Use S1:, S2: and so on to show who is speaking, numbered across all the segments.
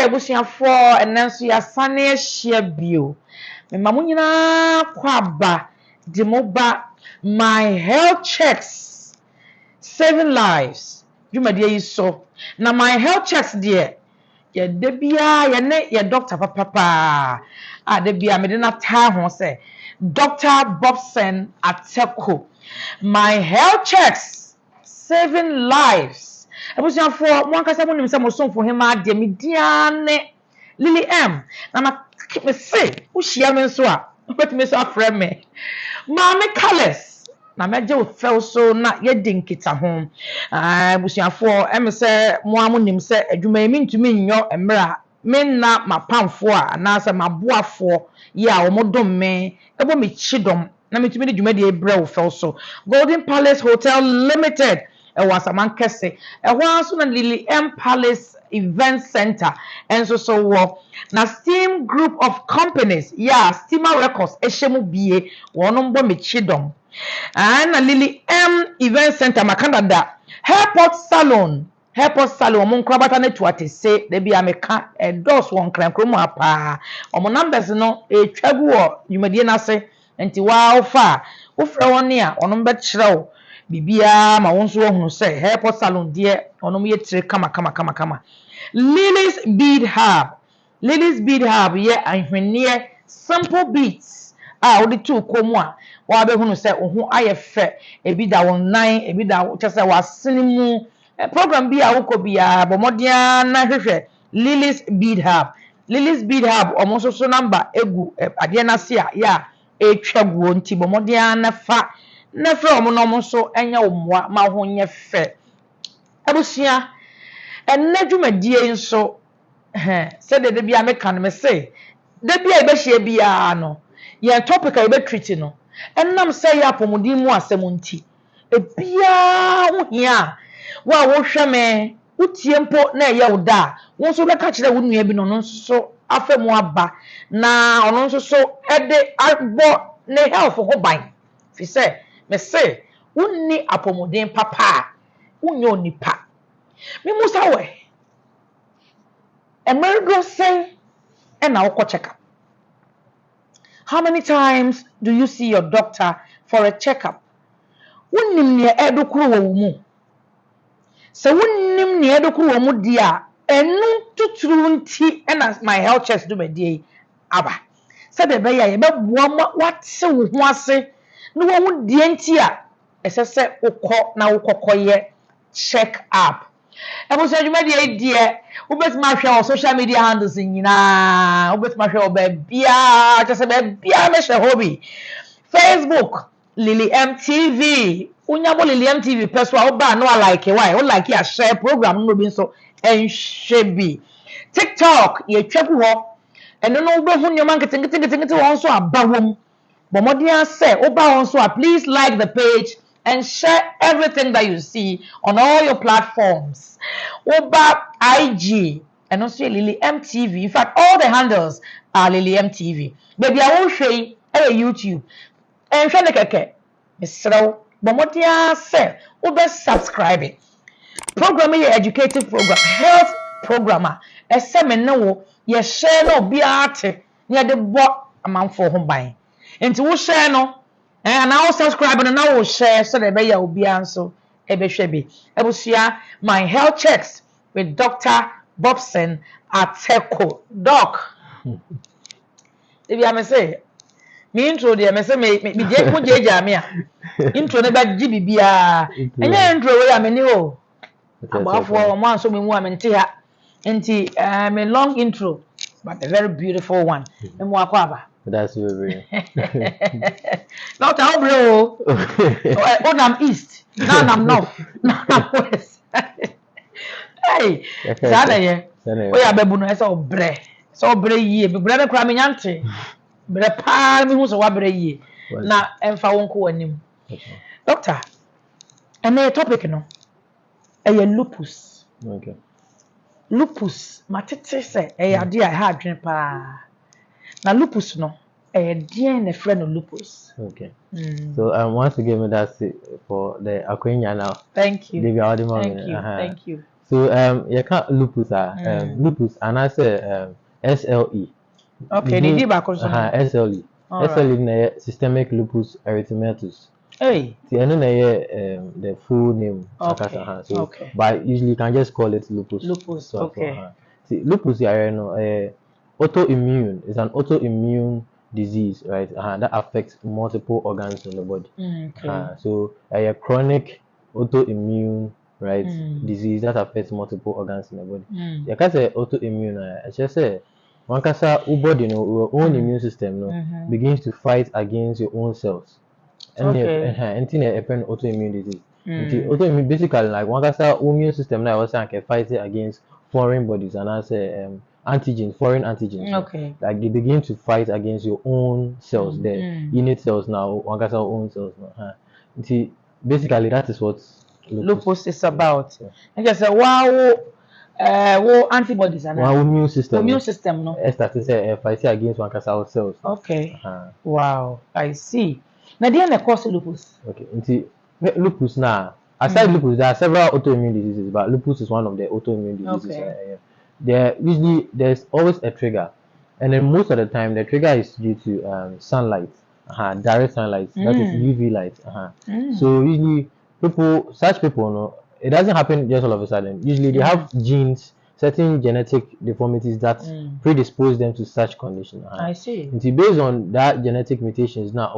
S1: ebusuafo enenso ya sane ahia bio me mamunyina kwaba de moba my health checks saving lives dwumadie yi so na my health checks de ye de bia ye ne ye doctor papa de bia me de na ta ho se Dr. Bobson Ateko my health checks saving lives ebusuafo mo ankasa mo nim se mo somfo hema de me diane Lily M na ma me say wo hia me nso a betime so afre me Maame Colors na meje wo fel so na ye dinkita ho ebusuafo em se mo amonim se adwuma emi ntumi nnyo emra me na mapamfo a na se maboafo ye a wo modom me ebo me chidom na metumi de dwuma de ebrɛ wo fel so Golden Palace Hotel Limited was a man kese so na Lily M Palace Event Center and so na Steam Group of Companies Steamer Records ehemu bie wono mbo me chidom na Lily M Event Center makanda Airport Salon mo nkrabata na tuate se de bia meka endorse won krankromu apa omo numbers no etwagu wo yumadie na se enti wa ofa wo fra woni a ono mbe kyerɛw bibia ma won so hunu se Airport Salon de ono mo yetire kama Lily's Bead Hub ye ahwenie simple beats odi tu komu a wa be hunu se ohu ayefe ebi da won nan ebi da kyese wa sinimu program bi a woko bia bomodia na hwehwe Lily's Bead Hub omo so number egu ade na se a ya etwaguo nti bomodia na fa na fe omo no mo so enya omwa ma ho nye fe abusua enne dwumadie nso se de bia meka no me se de bia ebehie bia no ye topic a ebetreat no ennam se ya pomodin mu asem nti ebia ho hia wa wo hwe me utie mpo na ye wo da won so beka kire wo nua bi no no so afemu aba na ono so ede agbo ne health ho ban fi se me se wonni apomodin papa wonyo nipa me musa we emergo say and now check up. How many times do you see your doctor for a checkup? Wonnim ne edokuru wo mu. Se wonnim ne edokuru wo mu dia, enu tuturu nti and my health checks do me die aba. Se de be ya ye be boa wate wo ho ase. No wo die nti a esese ukọ na ukokoye check up. Ebo se dwuma die die ubetuma hwe on social media handles nyina ubetuma hwe obabia just bia me hwe hobby Facebook Lily MTV unyabo Lily MTV personal oba no like why o like ya share program no bi so enhwe TikTok ye twaku ho eno no ube hu nyoma nkete won so abawom bomodia say oba won so please like the page and share everything that you see on all your platforms. Oba IG and also Lily MTV. In fact, all the handles are Lily MTV. Baby, I won't show you YouTube. And show the keke. Mr. Bomotia say, Oba subscribe. Programming your educative program, health programmer. A seminar, you share no be art near the book amount for home buying. And to share no. And now subscribe and now share so that be will be answer ebehwebi ebusia my health checks with Dr. Bobson Ateko doc if you say me intro there me say me je ko jeja me a intro ne ba gi bibia enya intro we am ni o abafo mo anso me mu am nti ha nti me long intro but a very beautiful one me mu akwa
S2: That's very.
S1: Not how bro. Oh, I'm east. Now I'm north. Now I'm west. Hey, sada ye. Oh ya bebu no so bre. So bre yie. Be bre me kra me nyante. Bre pa me hu so wa bre yie. Na emfa wonko anim. Doctor. And topic no. Lupus.
S2: Okay.
S1: Lupus. Matete say ade a ha adwen pa. Na lupus no dear na friend of lupus.
S2: Okay. So once again that's it for the Aquina now.
S1: Thank you.
S2: Thank
S1: you.
S2: So you can't lupus lupus and I say SLE.
S1: Okay, they did back
S2: SLE. SLE na systemic lupus erythematosus.
S1: Hey.
S2: See, I know the full name.
S1: Okay.
S2: So,
S1: Okay.
S2: but usually you can just call it lupus.
S1: Lupus.
S2: So,
S1: Okay.
S2: See, lupus, autoimmune. It's an autoimmune disease, right? That affects multiple organs in the body.
S1: Okay.
S2: So, a chronic autoimmune, right, disease that affects multiple organs in the body. You can say autoimmune. I just say one can say your body, your own immune system, begins to fight against your own cells. Anything autoimmune disease. Autoimmune basically like one can say immune system now also can fight it against foreign bodies and I say foreign antigens.
S1: Okay.
S2: Like they begin to fight against your own cells, the innate cells now, one can say own cells now. Basically that is what
S1: lupus is about. And just say wow, antibodies and
S2: immune
S1: system no.
S2: Start to say fight against one can say cells.
S1: Okay. Wow, I see. Now the cause lupus.
S2: Okay. Lupus now. Aside lupus, there are several autoimmune diseases, but lupus is one of the autoimmune diseases.
S1: Okay.
S2: There's always a trigger, and then most of the time the trigger is due to sunlight, direct sunlight, that is UV light. So usually such people, no, it doesn't happen just all of a sudden. Usually they have genes, certain genetic deformities that predispose them to such condition.
S1: I see.
S2: Based on that genetic mutations now,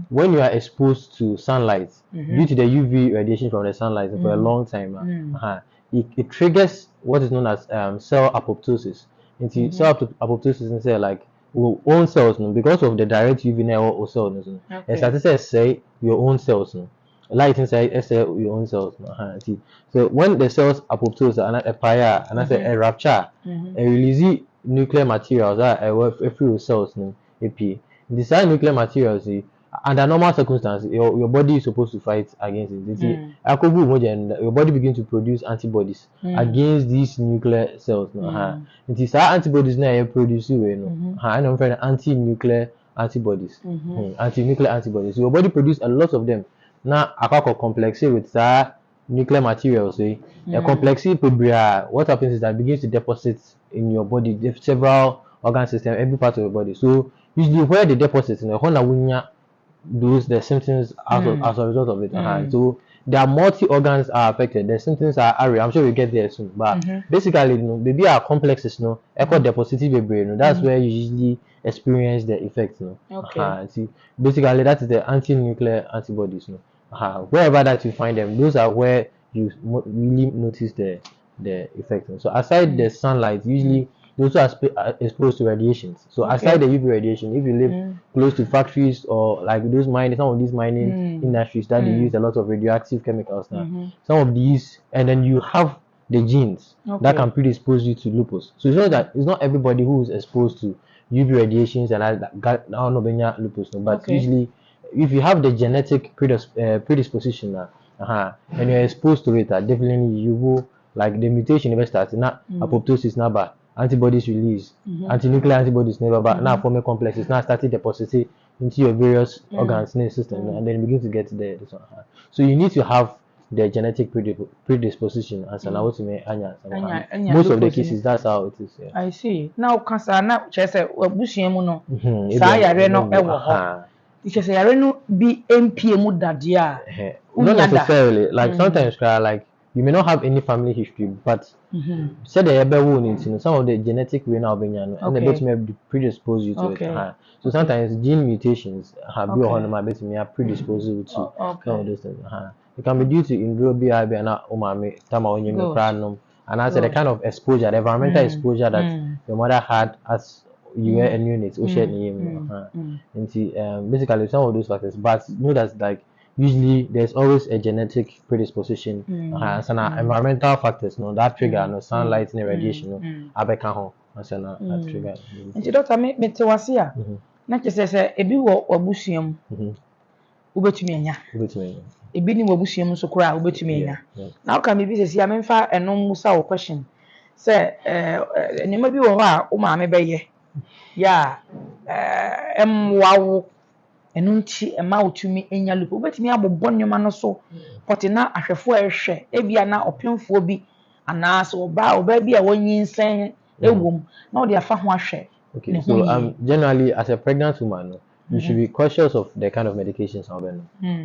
S2: when you are exposed to sunlight due to the UV radiation from the sunlight for a long time, it triggers what is known as cell apoptosis. Cell apoptosis is like own cells, because of the direct UV network cells. It starts to say your own cells. Light inside your own cells. So when the cells apoptose and a fire and I say a rupture, a release nuclear materials that a few cells the nuclear materials under normal circumstances your body is supposed to fight against it. Your body begins to produce antibodies against these nuclear cells. Antibodies now produce anti-nuclear antibodies. Anti-nuclear antibodies. So your body produces a lot of them. Now complex with nuclear materials. What happens is that it begins to deposit in your body several organ systems, every part of your body. So usually where the deposits in the symptoms as a result of it. So there are multi organs are affected. The symptoms are area. I'm sure we'll get there soon. But basically, maybe our complexes, echo depositive brain. That's where you usually experience the effects. See, basically that is the anti-nuclear antibodies. Wherever that you find them, those are where you really notice the effect. So aside the sunlight, usually those who are exposed to radiations. So aside the UV radiation, if you live close to factories or like those mining, some of these mining industries that they use a lot of radioactive chemicals now. Some of these, and then you have the genes that can predispose you to lupus. So it's not that it's not everybody who is exposed to UV radiations and that now lupus, but usually if you have the genetic predisposition and you're exposed to it, definitely you will like the mutation never starts. Now apoptosis never, antibodies release, anti-nuclear antibodies never, but now forming complexes now starting depositing into your various organs in the system, and then begin to get this one. So you need to have the genetic predisposition as an most of the cases that's how it is.
S1: I see. Now cancer now chese obusuamu no saa yare no ewo ho. Chese yare no bi MP mu dade a
S2: not necessarily like sometimes like you may not have any family history, but said some of the genetic renal and the bit may predispose you to it. So sometimes gene mutations have predispose you to some of those things. It can be due to indrobia and as the kind of exposure, the environmental exposure that your mother had as you were a unit, basically some of those factors. But know that like usually there's always a genetic predisposition and environmental factors that trigger sunlight and radiation as a trigger.
S1: Doctor me tewase a na kese ebi wo abusuam ubetumi anya ebi ni wabusuam so kura ubetumi anya na ka me bi sesi a memfa enom musa wo question say enema bi wo ho a wo maame beye ya emwawo enu nti ema otumi enya lupo betumi abobọ nyoma no so pote na ahwefo ehwe ebia na opemfo bi anaasɛ ɔbaa bi a wɔnyi nsɛn ewom na ɔde afa ho ahwɛ.
S2: Okay, so generally as a pregnant woman, you should be cautious of the kind of medications out there.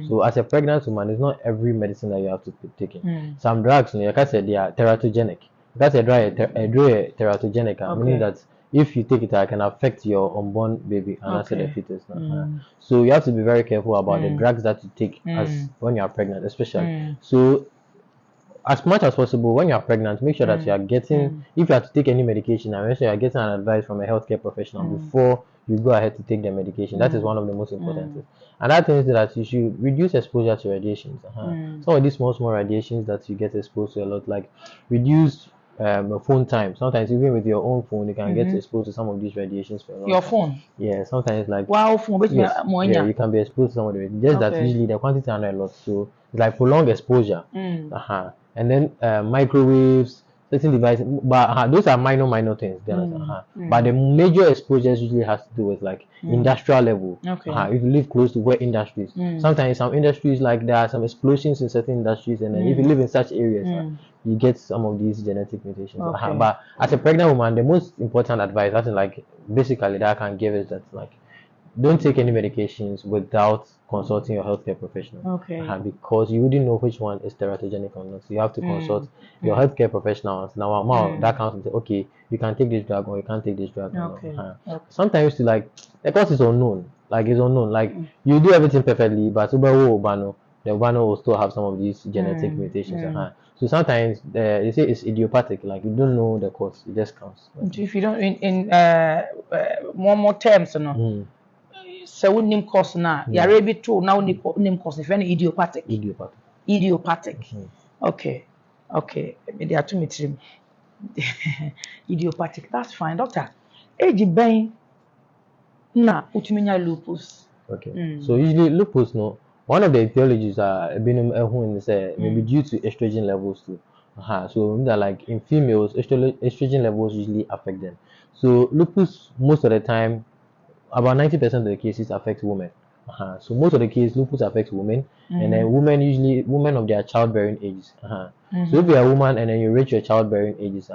S2: So as a pregnant woman, it's not every medicine that you have to be taking. Some drugs, like I said, they are teratogenic. That's a drug teratogenic, meaning that if you take it, it can affect your unborn baby and also the fetus. So you have to be very careful about the drugs that you take as when you are pregnant, especially. So as much as possible, when you are pregnant, make sure that you are getting, if you have to take any medication, and make sure you are getting an advice from a healthcare professional before you go ahead to take the medication. That is one of the most important things. Another thing is that you should reduce exposure to radiations. Some of these small radiations that you get exposed to a lot, like reduce phone time. Sometimes even with your own phone, you can get exposed to some of these radiations for a long
S1: Your
S2: time.
S1: phone?
S2: Yeah, sometimes like
S1: phone.
S2: Yes, yeah, you can be exposed to some of the just that usually the quantity are not a lot, so it's like prolonged exposure. And then microwaves, certain devices, but those are minor things. But the major exposures usually has to do with like industrial level. If you live close to where industries, sometimes some industries, like there are some explosions in certain industries, and then if you live in such areas, you get some of these genetic mutations. But as a pregnant woman, the most important advice, that's like basically that I can give is that like don't take any medications without consulting your healthcare professional. Because you wouldn't know which one is teratogenic or not. So you have to consult your healthcare professionals. Now that counts and say, okay, you can take this drug or you can't take this drug. Sometimes like the cause is unknown. Like it's unknown. Like you do everything perfectly, but the ubano will still have some of these genetic mutations. So sometimes they say it's idiopathic. Like you don't know the cause. It just counts.
S1: If you don't in more terms, so we name cause now. You are able to now name cause. If any idiopathic. Okay. Maybe are 2 meters. Idiopathic. That's fine, doctor. Age ben na utuminya lupus.
S2: So usually lupus, no. One of the etiologies are maybe due to estrogen levels too. So that like in females, estrogen levels usually affect them. So lupus most of the time, about 90% of the cases affect women. So most of the cases, lupus affects women, and then women of their childbearing ages. So if you're a woman and then you reach your childbearing ages,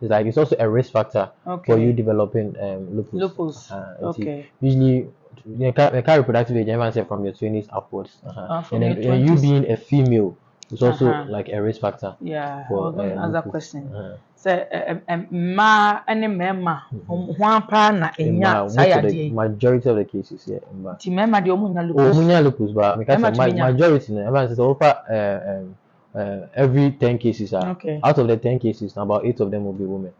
S2: it's like it's also a risk factor for you developing lupus. Usually, the reproductive age, everyone say from your 20s upwards. And then you being a female, it's also like a risk factor.
S1: For another question. So, ma and mema, one partner in
S2: the majority of the cases,
S1: Timema the omunya
S2: lupus, but majority, everyone says over every 10 cases are out of the 10 cases, about 8 of them will be women.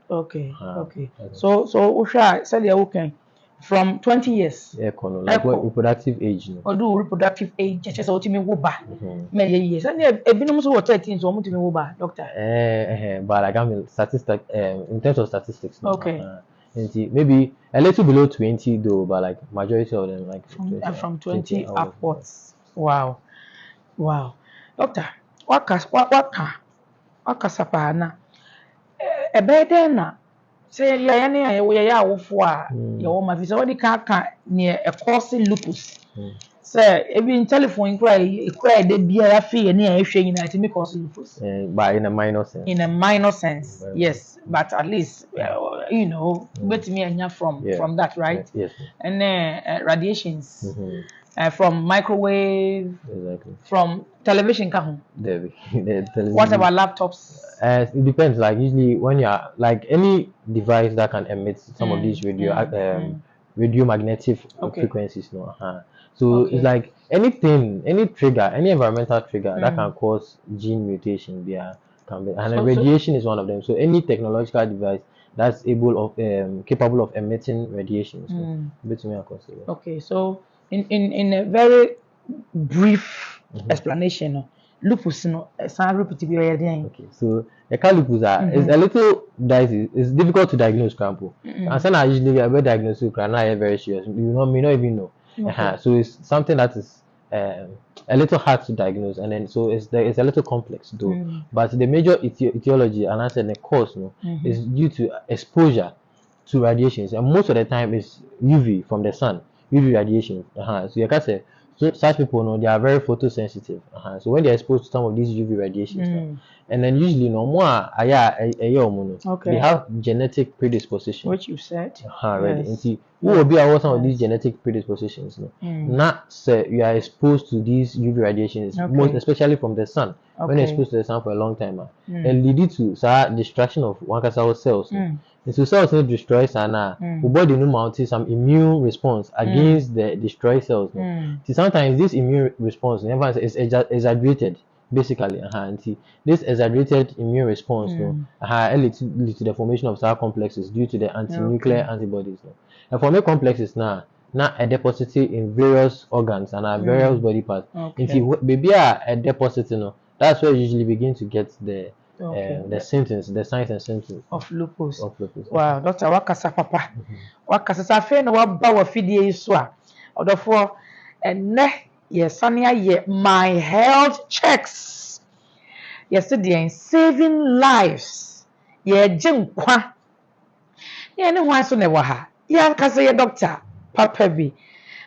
S2: So Usha said you're okay. From 20 years. Like what reproductive age?
S1: Or do reproductive age? Just what you mean, many years. And a bit of 13, so what you mean, doctor?
S2: But like I mean, statistics in terms of statistics. Maybe a little below 20 though, but like majority of them like
S1: from 20 upwards. Wow. Doctor, what kasapana? A better say we are for your my visa. What the near a course lupus. Sir, even telephone cry the beer fee near a shame in me cause lupus.
S2: But in a minor sense.
S1: In a minor sense, yes. But at least bet me and from that, right?
S2: Yes.
S1: And then radiations. From microwave, from television. What about laptops?
S2: It depends. Like usually when you are like any device that can emit some of these radiomagnetic frequencies. So it's like anything, any trigger, any environmental trigger that can cause gene mutation. And radiation is one of them. So any technological device that's capable of emitting radiation.
S1: Okay, so in a very brief explanation, lupus
S2: Okay, so the lupus is a little dicey. It's difficult to diagnose, and some are usually diagnosed with very serious. You may not even know. So it's something that is a little hard to diagnose, and then so it's a little complex though. But the major etiology, and I said the cause, is due to exposure to radiations, and most of the time is UV from the sun. UV radiation. So you can say So such people, they are very photosensitive. So when they're exposed to some of these UV radiations, and then usually no more, they have genetic predisposition.
S1: Which you said.
S2: Right. And see, who will be aware some of these genetic predispositions? Not say you are exposed to these UV radiations, most especially from the sun. When you're exposed to the sun for a long time, and lead to destruction of one cells. And so cells need destroy sana. The body no mounting some immune response against the destroyed cells. See, sometimes this immune response never is exaggerated. Basically, this exaggerated immune response leads to the formation of cell complexes due to the anti-nuclear antibodies. And forming complexes now a deposit in various organs and various body parts. Maybe a deposit, that's where you usually begin to get the symptoms, the signs and symptoms
S1: of lupus. Wow, Doctor, wakasa papa. Wakasa safe na waba wa fidie iso a. Odofo enne yesania ye my health checks. Yesterday saving lives. Ye jinkwa. Ye ne ho aso na wa ha. Ya kasa ye doctor papa bi.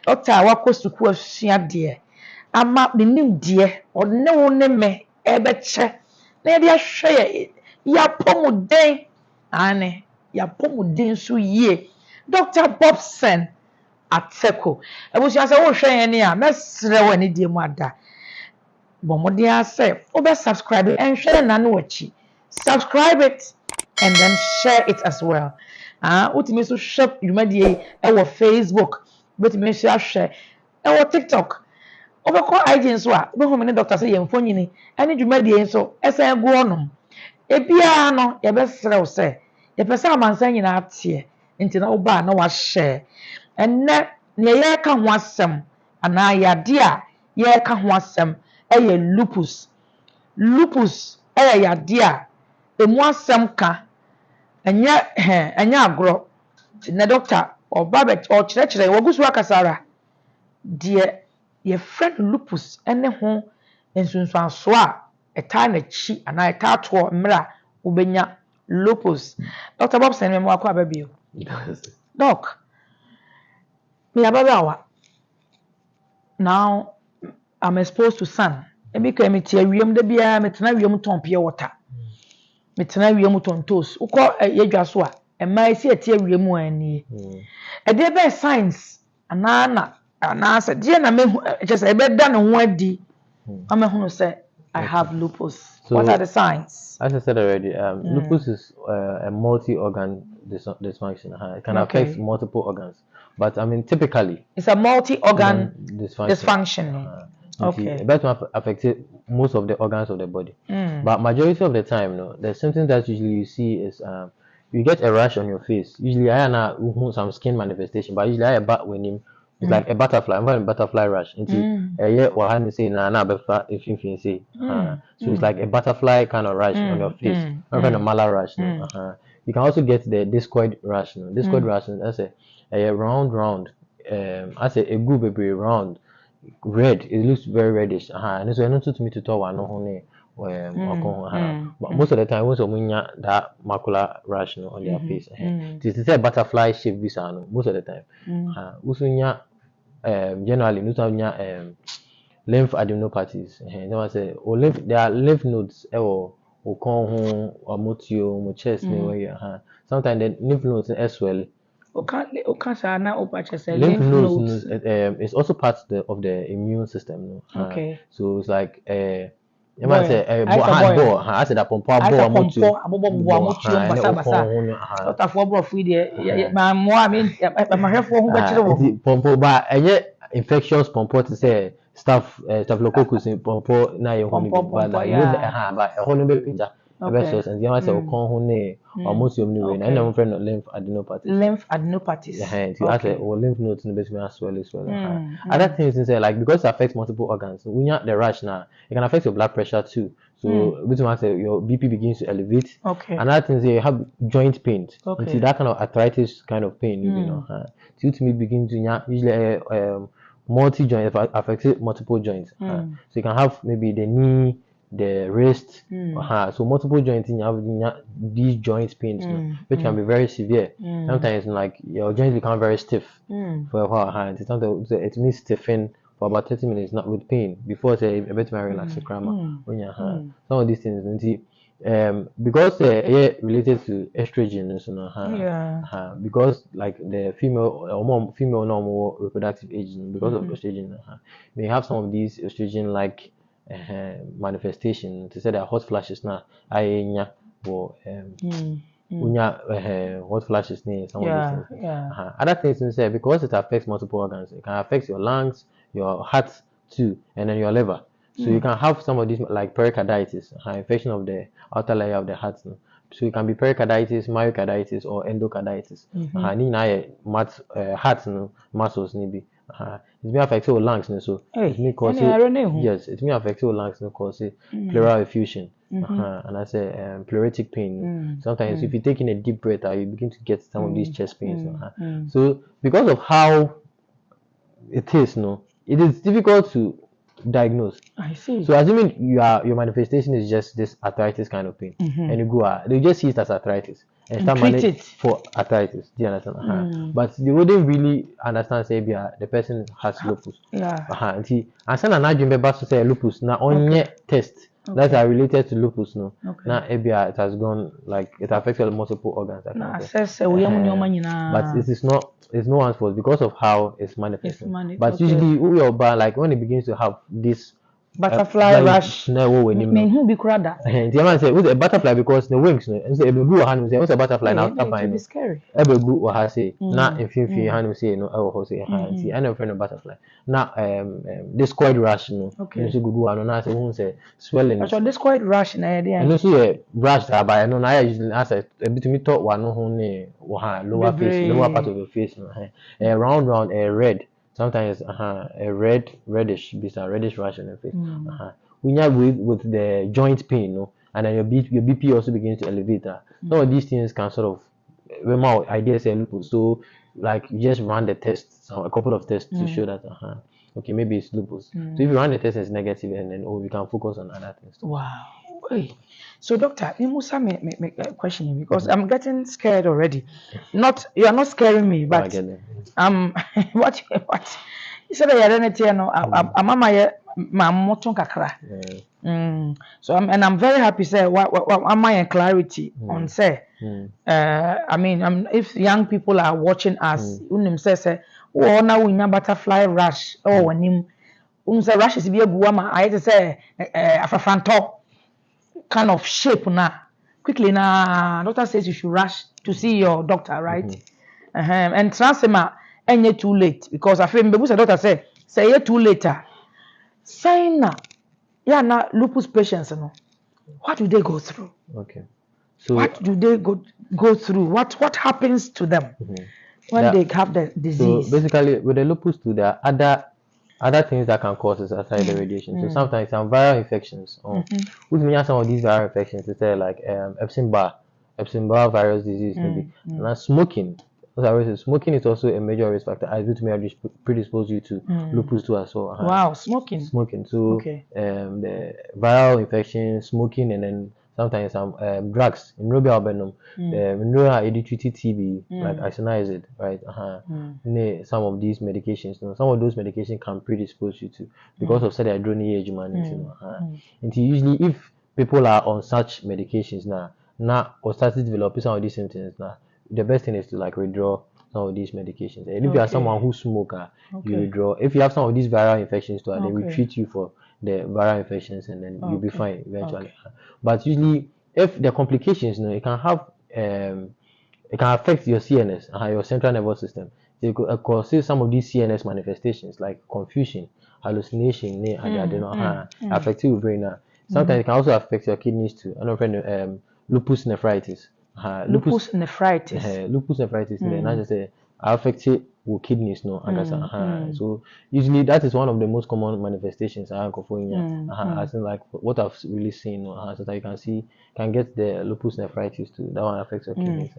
S1: Doctor wako suku asua de. Ama nim de. Odne wo ne me ebeche. Na dia hwe ya pomuden ane ya pomuden so ye Dr. Bobson Ateko ebusia se wo hwe yen ni a mesre wani die mu ada bomode ase obe subscribe and share na no wachi subscribe it and then share it as well utimi so share dwumadie e wo Facebook betimi share e wo TikTok obekọ IG nso a obehu me ne doctor say yemfo nyini ene dwumadie nso esa egu onum ebia no ye be serew say ye pese amansa nyina atie nti na oba na wa share enne ne ye ka ho asem ana yade a ye ka ho asem eye lupus eye yade a emu asem ka enya agro na doctor oba be o kire wogusu akasara de your friend lupus ene ho ensunsuanso a eta na chi ana eta to mra ubenya lupus. Dr. Bobson me akwa ababio. Doc. Me ababawa. Now I'm exposed to sun. Ebi ka me tie wiem da bia me tena wiem ton pure water. Me tena wiem ton toast. Ukọ yedwa so a emma si etie wiem ani. E dey be science ana say dear na me just ebe da no ho adi amehunu say I have lupus. So, what are the signs?
S2: As I said already, lupus is a multi-organ dysfunction. It can affect multiple organs, but I mean typically
S1: it's a multi-organ dysfunction.
S2: It better affect most of the organs of the body, but majority of the time, the symptoms that usually you see is you get a rash on your face. Usually, I have some skin manifestation, but usually I have back when it's like a butterfly. I'm having a butterfly rash. Say if you say so it's like a butterfly kind of rash on your face. I'm having a malar rash. You can also get the discoid rash. Discoid rash is a round. I say a good baby round, red. It looks very reddish. And so I not to me to talk one but most of the time when someone that macular rash on their face, it's a butterfly shape visa most of the time. Generally, lymph adenopathies. There are lymph nodes or motio, chest, sometimes the lymph nodes as well. Lymph nodes is also part of the immune system. So it's like you might say I said that pompa infectious pompo to say staphylococcus in pompo na ye ho vessels and the answer almost lymph adenopathies. So I lymph nodes in the basement as well. Other things is like because it affects multiple organs, when you have the rash now, it can affect your blood pressure too. So your BP begins to elevate. Another thing is you have joint pain. See that kind of arthritis kind of pain, so to me begin to usually multi joint affects multiple joints. So you can have maybe the knee, the wrist, so multiple joints in have these joint pains, which can be very severe. Sometimes like your joints become very stiff for a while, it means stiffen for about 30 minutes, not with pain, before say a bit more relaxed when you some of these things, because related to estrogen, because like the female or more female normal reproductive age, because of estrogen, may have some of these estrogen like manifestation to say that hot flashes now, or hot flashes some of these things. Other things inside, because it affects multiple organs, it can affect your lungs, your heart too, and then your liver. So you can have some of these like pericarditis, infection of the outer layer of the heart. So it can be pericarditis, myocarditis, or endocarditis. Heart muscles maybe. It may affect your lungs, so it may cause it may affect your lungs, cause pleural effusion. And I say pleuritic pain. Sometimes if you take in a deep breath, you begin to get some of these chest pains. So because of how it is, it is difficult to diagnose.
S1: I see.
S2: So assuming your manifestation is just this arthritis kind of pain, and you go they just see it as arthritis and start managing for arthritis. Do you understand? But they wouldn't really understand say the person has lupus. And see, and some another to say lupus now on test that are related to lupus now it has gone like it affected multiple organs. But it is not. It's no one's fault because of how it's manifested. But usually, like when it begins to have this
S1: butterfly rash,
S2: who be crowded. The man say, "What's a butterfly?" Because the wings, and say, "What's a butterfly?" Now,
S1: it's scary.
S2: Every good or has say, not if you say no, I will say, I know friend of butterfly. Now, this quite rash, okay. So good one, I say, won't say swelling.
S1: So this quite rash in idea.
S2: And also a rash that by no, I usually ask a bit me talk one only lower face, lower part of your face, round, red. Sometimes a reddish rash on the face. When you're with the joint pain, and then your BP also begins to elevate. Some of these things can sort of my idea say lupus. So like you just run the tests, a couple of tests to show that okay, maybe it's lupus. So if you run the test and it's negative, and then we can focus on other things.
S1: Wow. So doctor, you must make a question because I'm getting scared already. You are not scaring me, but what you said I don't know. I'm kakra. So I'm very happy say what am I clarity on say. I mean, if young people are watching us, say oh now we butterfly rash when him rash is be a guama. I had to say afrafanto kind of shape now. Quickly now, doctor says you should rush to see your doctor, right? And transfer and yet too late because I feel the doctor say you too later. Sign na lupus patients, what do they go through?
S2: Okay. So
S1: what do they go through? What happens to them when they have the disease?
S2: So basically with the lupus too, there are other things that can cause it aside the radiation. So sometimes some viral infections. Which means some of these viral infections, it's like Epstein-Barr virus disease maybe. And smoking. Smoking is also a major risk factor. I do may predispose you to lupus too as well.
S1: Wow, smoking.
S2: So the viral infection, smoking, and then sometimes some drugs, immunobial venom, treated TB, like isoniazid, right? Some of these medications, some of those medications can predispose you to because of say the adrenaline age man. And usually, if people are on such medications now or start to develop some of these symptoms now, the best thing is to like withdraw some of these medications. And if you are someone who smoke, you withdraw. If you have some of these viral infections too, they will treat you for the viral infections, and then you'll be fine eventually. But usually, if the complications, it can have, it can affect your CNS, your central nervous system. So it could cause some of these CNS manifestations like confusion, hallucination, affect your brain. Sometimes it can also affect your kidneys too. I know, lupus nephritis.
S1: Lupus nephritis.
S2: Lupus nephritis. Not just affect your kidneys, So usually that is one of the most common manifestations. As in like what I've really seen, so that you can get the lupus nephritis too. That one affects your kidneys.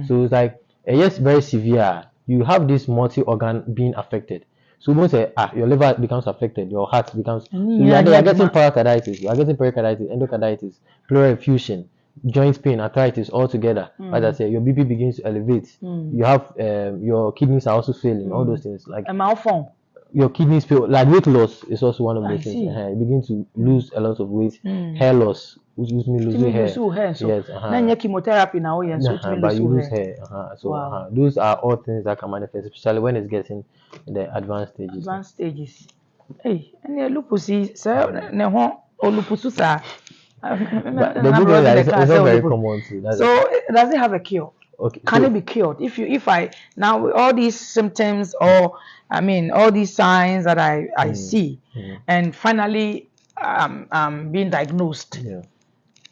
S2: So it's like yes, very severe. You have this multi-organ being affected. So most say your liver becomes affected, your heart becomes. So you are getting pericarditis, endocarditis, pleural effusion, joint pain, arthritis all together. As I say, your BP begins to elevate. You have your kidneys are also failing. All those things like
S1: a malform.
S2: your kidneys feel like weight loss is also one of
S1: I
S2: those things.
S1: see.
S2: You begin to lose a lot of weight, hair loss, which means losing hair.
S1: So
S2: Yes,
S1: now chemotherapy now, yeah, so
S2: but you lose
S1: hair.
S2: hair. So
S1: Wow.
S2: those are all things that can manifest, especially when it's getting in the advanced stages.
S1: Advanced stages. Hey, and the lupus is ne ho or lupus sir.
S2: But the good thing is that it's not very common too.
S1: So does it have a cure?
S2: Okay.
S1: Can it be cured? If I now with all these symptoms or I mean all these signs that I see and finally being diagnosed.
S2: Yeah.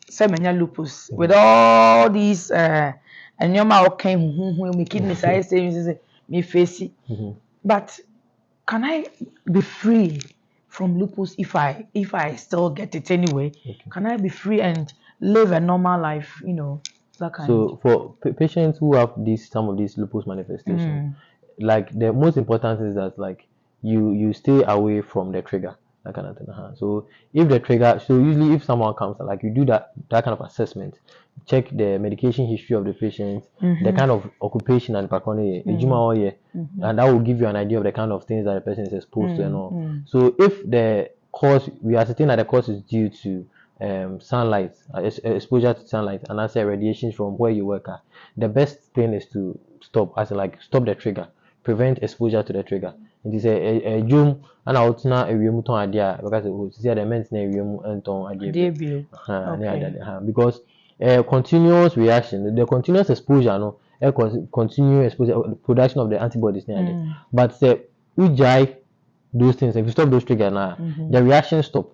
S1: Semenya lupus with all these and your mouth came me kidneys I say me face it. But can I be free from lupus if I still get it anyway?
S2: Okay.
S1: Can I be free and live a normal life, that kind
S2: So for patients who have some of these lupus manifestations, like the most important is that like you stay away from the trigger, that kind of thing. So if the trigger, so usually if someone comes, like you do that kind of assessment, check the medication history of the patient, the kind of occupation and background, and that will give you an idea of the kind of things that the person is exposed to and all. So if the cause, we ascertain that the cause is due to sunlight, exposure to sunlight, and I say radiations from where you work at, the best thing is to stop the trigger, prevent exposure to the trigger. It is a jum and out now a remote idea because the men's name and because continuous reaction, the continuous exposure, no, continuous exposure, production of the antibodies, but ujai those things. If you stop those triggers now, the reaction stop.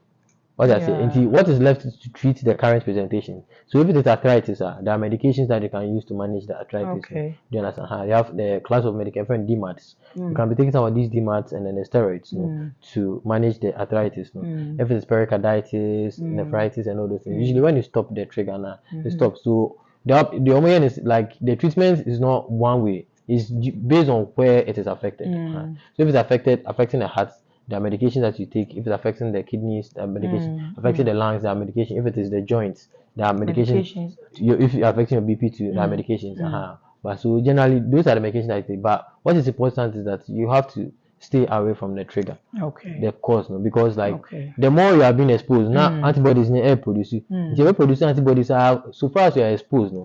S2: What I say, what is left is to treat the current presentation. So if it is arthritis, there are medications that you can use to manage the arthritis.
S1: Okay.
S2: Do you understand? You have the class of medication, DMARDs. You can be taking some of these DMARDs and then the steroids to manage the arthritis. If it is pericarditis, nephritis, and all those things. Usually when you stop the trigger now, it stops. So the omega is like the treatment is not one way. It's based on where it is affected. So if it's affecting the heart, there are medications that you take. If it's affecting the kidneys, there are medications. Affecting the lungs, there are medications. If it is the joints, there are medications. If you're affecting your BP too, there are medications. But so generally, those are the medications that you take. But what is important is that you have to stay away from the trigger.
S1: Okay.
S2: The cause, because the more you are being exposed, now antibodies in the air produce. If you're producing antibodies so far as you are exposed,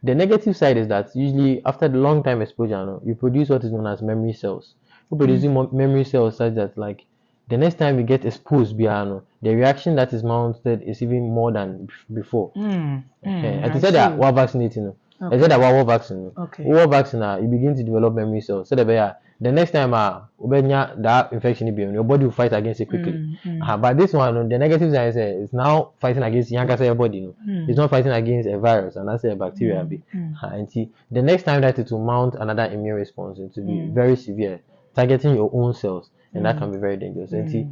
S2: the negative side is that usually after the long time exposure, you produce what is known as memory cells. You produce memory cells such that like the next time you get exposed, the reaction that is mounted is even more than before. And to say that we're vaccinating, I said that we're vaccinating. We're vaccinating, you begin to develop memory cells. So the next time that infection your body will fight against it quickly. But this one, the negative side is it's now fighting against your body. It's not fighting against a virus, and that's a bacteria. And see, the next time that it will mount another immune response, it will be very severe, targeting your own cells, and that can be very dangerous. And see,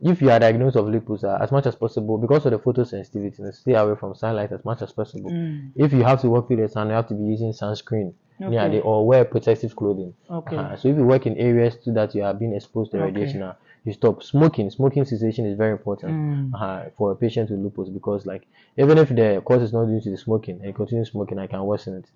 S2: if you are diagnosed of lupus, as much as possible, because of the photosensitivity, stay away from sunlight as much as possible. If you have to work with the sun, you have to be using sunscreen. Or wear protective clothing. So if you work in areas too that you are being exposed to radiation, you stop smoking. Smoking cessation is very important for a patient with lupus, because like even if the cause is not due to the smoking and you continue smoking, I can worsen it.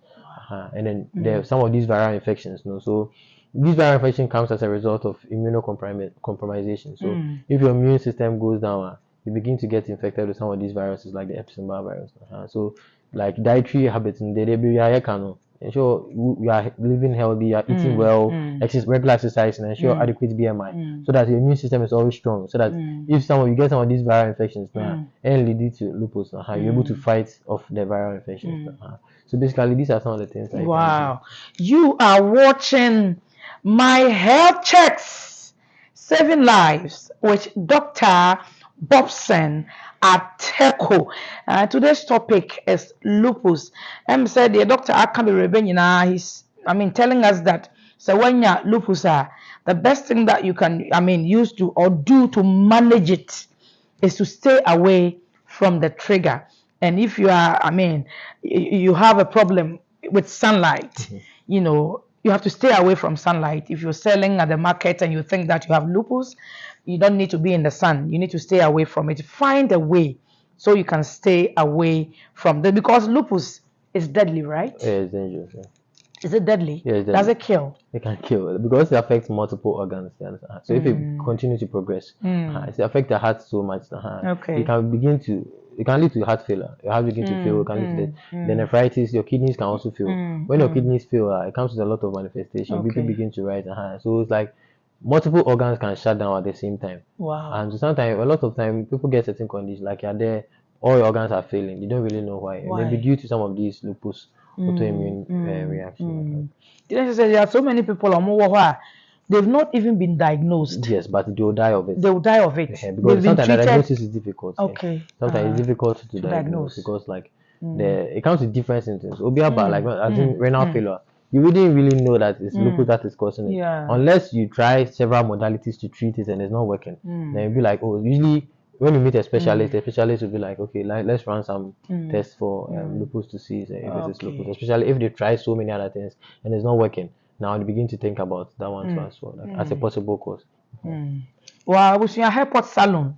S2: And then there are some of these viral infections. So this viral infection comes as a result of immunocompromisation. So if your immune system goes down, you begin to get infected with some of these viruses like the Epstein-Barr virus. So like dietary habits, ensure you are living healthy, you are eating well, regular exercise, and ensure adequate BMI, so that your immune system is always strong. So that if you get some of these viral infections and lead to lupus, you're able to fight off the viral infections. So basically, these are some of the things.
S1: Wow, you are watching My Health Checks, Saving Lives with Dr. Bobson Ateko. Today's topic is lupus. Said the doctor he's telling us that so when you're lupus, the best thing that you can use to or do to manage it is to stay away from the trigger. And if you are you have a problem with sunlight, you have to stay away from sunlight. If you're selling at the market and you think that you have lupus, you don't need to be in the sun. You need to stay away from it. Find a way so you can stay away from that, because lupus is deadly, right?
S2: Yeah, it's dangerous.
S1: Is it deadly?
S2: Yeah, it's
S1: Does
S2: deadly.
S1: it kill?
S2: It can kill because it affects multiple organs. You understand? So if it continues to progress, it affects the heart so much.
S1: Okay.
S2: It can lead to heart failure. Your heart begin to fail. It can lead to the nephritis. Your kidneys can also fail. When your kidneys fail, it comes with a lot of manifestation.
S1: Okay.
S2: People begin to rise. So it's like multiple organs can shut down at the same time.
S1: Wow.
S2: And so sometimes, a lot of time, people get certain conditions like you're there, all your organs are failing. You don't really know why. Maybe due to some of these lupus autoimmune reaction.
S1: There are so many people on they've not even been diagnosed.
S2: Yes, but they will die of it.
S1: They will die of it.
S2: Because sometimes the diagnosis is difficult.
S1: Okay.
S2: Sometimes it's difficult to diagnose because like it comes with different symptoms. Obiaba, like as in renal failure, you wouldn't really know that it's lupus that is causing it.
S1: Yeah.
S2: Unless you try several modalities to treat it and it's not working. Then you'll be like, oh, usually when you meet a specialist, the specialist will be like, okay, let's run some tests for lupus to see if it is lupus. Especially if they try so many other things and it's not working. Now they begin to think about that one as well, like, as a possible cause.
S1: Well, we should have hairport salon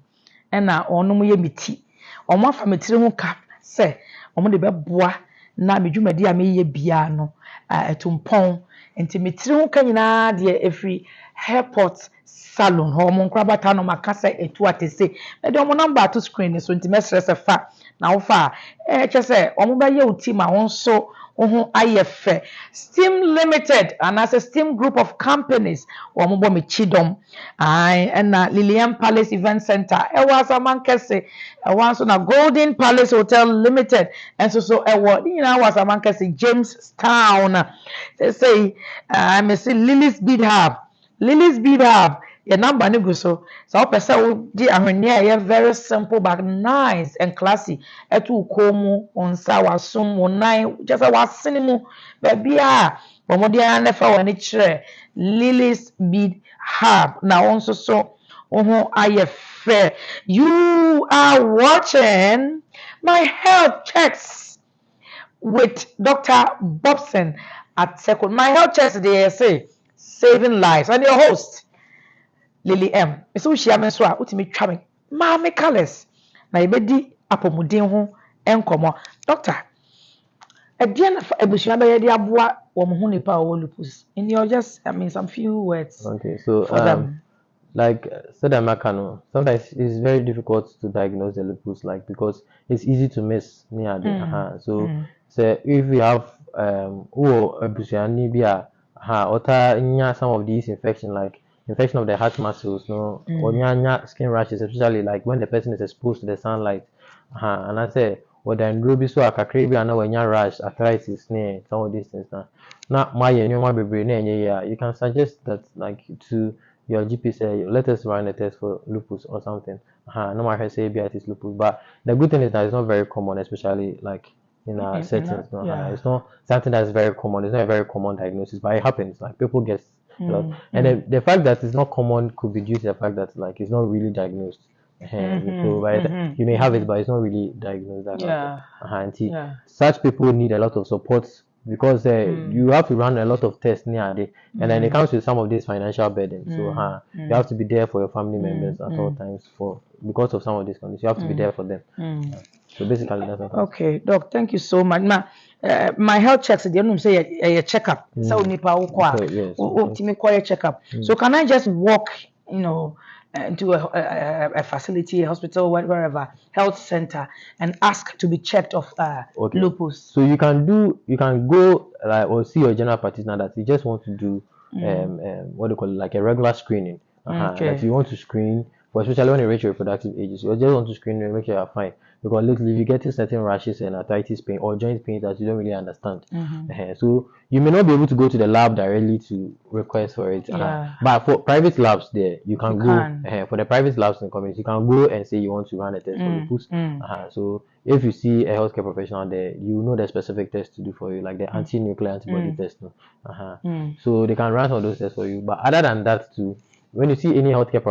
S1: and ono mu ye miti. Omo afa metire ho ka se omo de beboa na medwumadi a meye bia no etumpon enti metire ho ka nyina de efri hairport salon ho mo nkrabata no makasa etu atese e de omo number to screen so enti mesrese fa na wo fa chese omo ba ye uti ma won so IF Steam Limited and as a Steam group of companies omobo me chidom and Lilian Palace Event Center e was a man kese e was na Golden Palace Hotel Limited and so e was a man kese Jamestown they say I say Lily's Bead Hub your number ni go so person di ahwene very simple but nice and classy etu komu onsa wasum wonai just wasene mu baby a bomodi an fa woni kire Lily's Bead Hub na onso so IF you are watching my health checks with Dr. Bobson Ateko. My health checks they say saving lives and your host Lily M. So she am so utimi twa me. Maame Colors na yebedi apomuden ho enkomo. Doctor, again ebusia be yedi aboa wo mo hu nipa wo lupus. In your just some few words.
S2: Okay, so like said Amakano, sometimes it's very difficult to diagnose the lupus because it's easy to miss near the so if we have ebusia ni bia some of these infection like infection of the heart muscles, or skin rashes, especially like when the person is exposed to the sunlight. And I say, or then ruby so akakribi and when you rash, arthritis, some of these things. Now, you can suggest that like to your GP say, let us run a test for lupus or something. No matter say it is lupus, but the good thing is that it's not very common, especially like in our settings. It's not something that's very common. It's not a very common diagnosis, but it happens. Like people get. And the fact that it's not common could be due to the fact that like it's not really diagnosed. So you may have it, but it's not really diagnosed. Such people need a lot of support because you have to run a lot of tests near day, and then it comes with some of these financial burdens. So you have to be there for your family members at all times because of some of these conditions. You have to be there for them. So basically, that's what.
S1: Okay, Doc, thank you so much. Now, my health checks, they don't say a checkup. So checkup. So can I just walk, into a facility, a hospital, wherever, health center, and ask to be checked of lupus?
S2: So you can go or see your general practitioner that you just want to do what do you call it, like a regular screening. Like you want to screen, especially when you reach your reproductive ages, you just want to screen and make sure you're fine. Because lately you get certain rashes and arthritis pain or joint pain that you don't really understand. So you may not be able to go to the lab directly to request for it. But for private labs there, you can go. For the private labs in the community, you can go and say you want to run a test for lupus. So if you see a healthcare professional there, you know the specific test to do for you, like the anti-nuclear antibody test. So they can run some of those tests for you. But other than that too, when you see any healthcare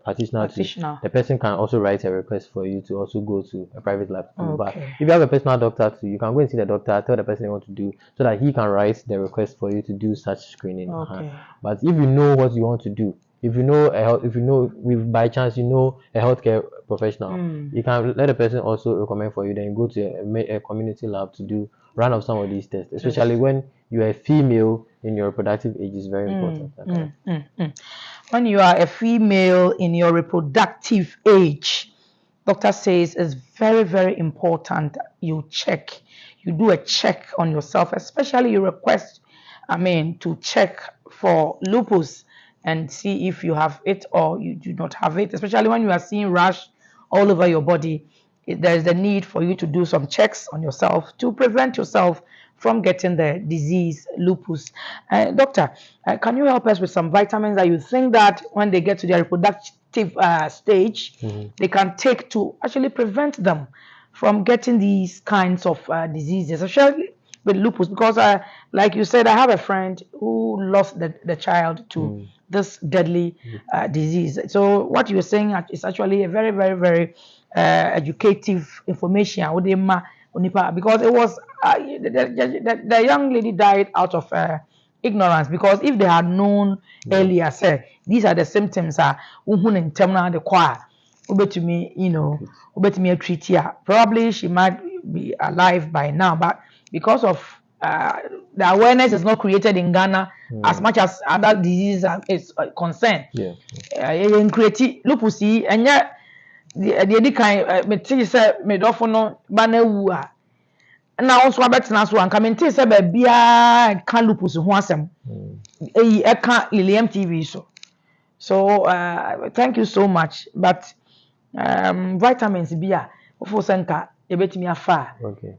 S2: practitioner, the person can also write a request for you to also go to a private lab. But if you have a personal doctor too, you can go and see the doctor, tell the person you want to do, so that he can write the request for you to do such screening. But if you know what you want to do, if you know by chance you know a healthcare professional, you can let the person also recommend for you. Then you go to a community lab to do run of some of these tests, especially when you are a female in your reproductive age is very important.
S1: When you are a female in your reproductive age, doctor says it's very, very important you do a check on yourself, especially you request, to check for lupus and see if you have it or you do not have it, especially when you are seeing rash all over your body. There's the need for you to do some checks on yourself to prevent yourself from getting the disease lupus. Doctor, can you help us with some vitamins that you think that when they get to their reproductive stage, they can take to actually prevent them from getting these kinds of diseases, especially with lupus? Because like you said, I have a friend who lost the child to this deadly disease. So what you're saying is actually a very, very, very educative information because it was the young lady died out of ignorance, because if they had known earlier, say these are the symptoms probably she might be alive by now, but because of the awareness is not created in Ghana as much as other diseases is concerned. Create lupus and yet the kind me say me dofo no ba na wu a na also abetena so anka me say ba bia ka lupus ho asem e ka Lilium TV so thank you so much, but vitamins bia ofo senka ebetimi afa
S2: okay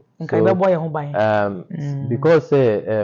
S1: because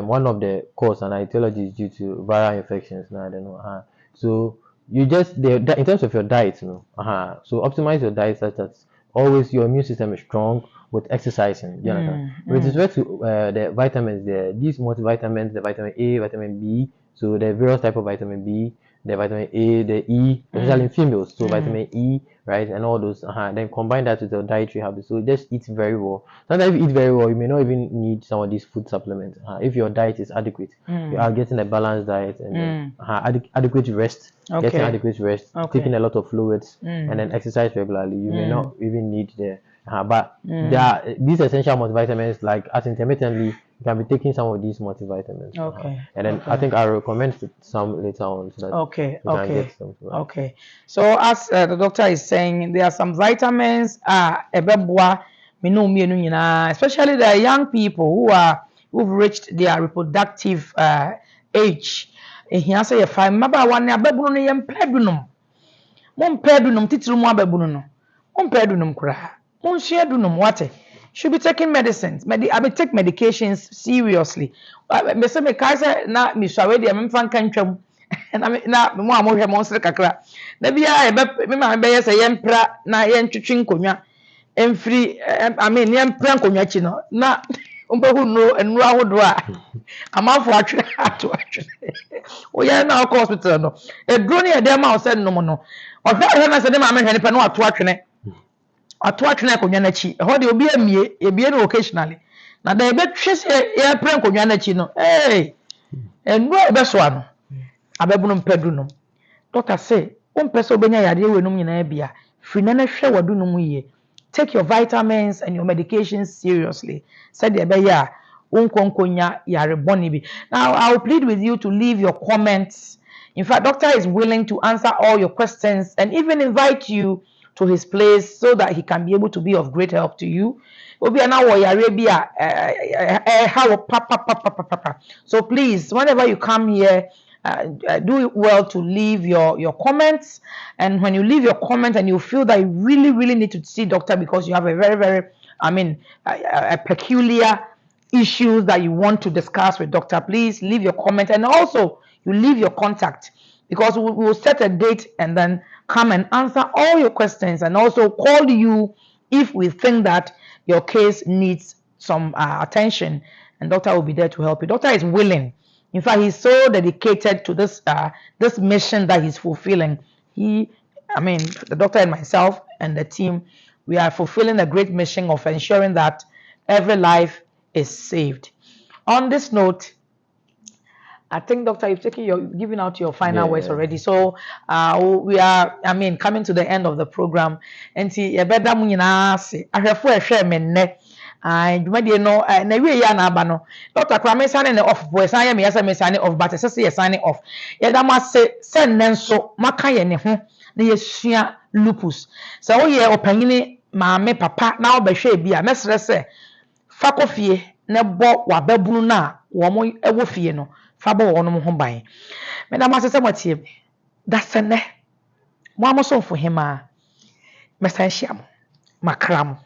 S2: one of the cause and etiology is due to viral infections now, I don't know so you just in terms of your diet, so optimize your diet such that always your immune system is strong with exercising. You understand? With respect to the vitamins, these multivitamins, the vitamin A, vitamin B, so the various type of vitamin B, the vitamin A, the E, especially in females, so vitamin E, right, and all those. Then combine that with your dietary habits. So just eat very well. Sometimes if you eat very well, you may not even need some of these food supplements. If your diet is adequate, you are getting a balanced diet and adequate rest. Getting adequate rest, taking a lot of fluids, and then exercise regularly. You may not even need but there are these essential multivitamins, like as intermittently, you can be taking some of these multivitamins. And then I think I'll recommend some later on so that you can get some.
S1: So as the doctor is saying, there are some vitamins especially the young people who've reached their reproductive age. Here say if I remember one ababunu no yem pedunum. Mon pedunum titiru mu ababunu no. Mon pedunum kura. Mon share dunum wate. Should be taking medicines. I be take medications seriously. Me say me kai say na me swawe dia me mfa nka ntwam. Na mo amohwe mo nsere kakra. Na bia me ma be yes yem pra na yen twetwe nkonwa. Emfiri yem pra nkonwa chi no. Na umbehu no enru ahodo a amafo atwe oya na ko hospital no edro ne edem ma o se no no ohwe na se de ma me hwe ne pe no ato atwene konwa na chi ho de obi amie ebie no occasionally na da ebe twe se ye pre konwa na chi no enru ebe so ano abebunu mpedu no doctor say o mpese obenya yade wenum nyina bia firi na hwe wadunum ye. Take your vitamins and your medications seriously. Said the beya unkonkonya yare bonibi. Now I will plead with you to leave your comments. In fact, doctor is willing to answer all your questions and even invite you to his place so that he can be able to be of great help to you. So please, whenever you come here, do well to leave your comments, and when you leave your comment and you feel that you really need to see doctor because you have a very, very a peculiar issues that you want to discuss with doctor, please leave your comment, and also you leave your contact, because we will set a date and then come and answer all your questions and also call you if we think that your case needs some attention, and doctor will be there to help you. Doctor is willing. In fact, he's so dedicated to this mission that he's fulfilling. The doctor and myself and the team, we are fulfilling a great mission of ensuring that every life is saved. On this note, I think, doctor, you've giving out your final words already. So we are, coming to the end of the program. And see, dwumadie no na wie ya na aba no Dr. Kwame signing off boy sign ya me yasa me signing off but say ye signing off ya da ma se nso maka ye ne ho na yesua lupus so wo ye opanyini maame papa na obehwe bi a mesere se fa kofie na bo wababunu na wo mo ewo fie no fa bo wo no ho ban me da ma se matie da sene mo amosofo hema mesan hia mo makram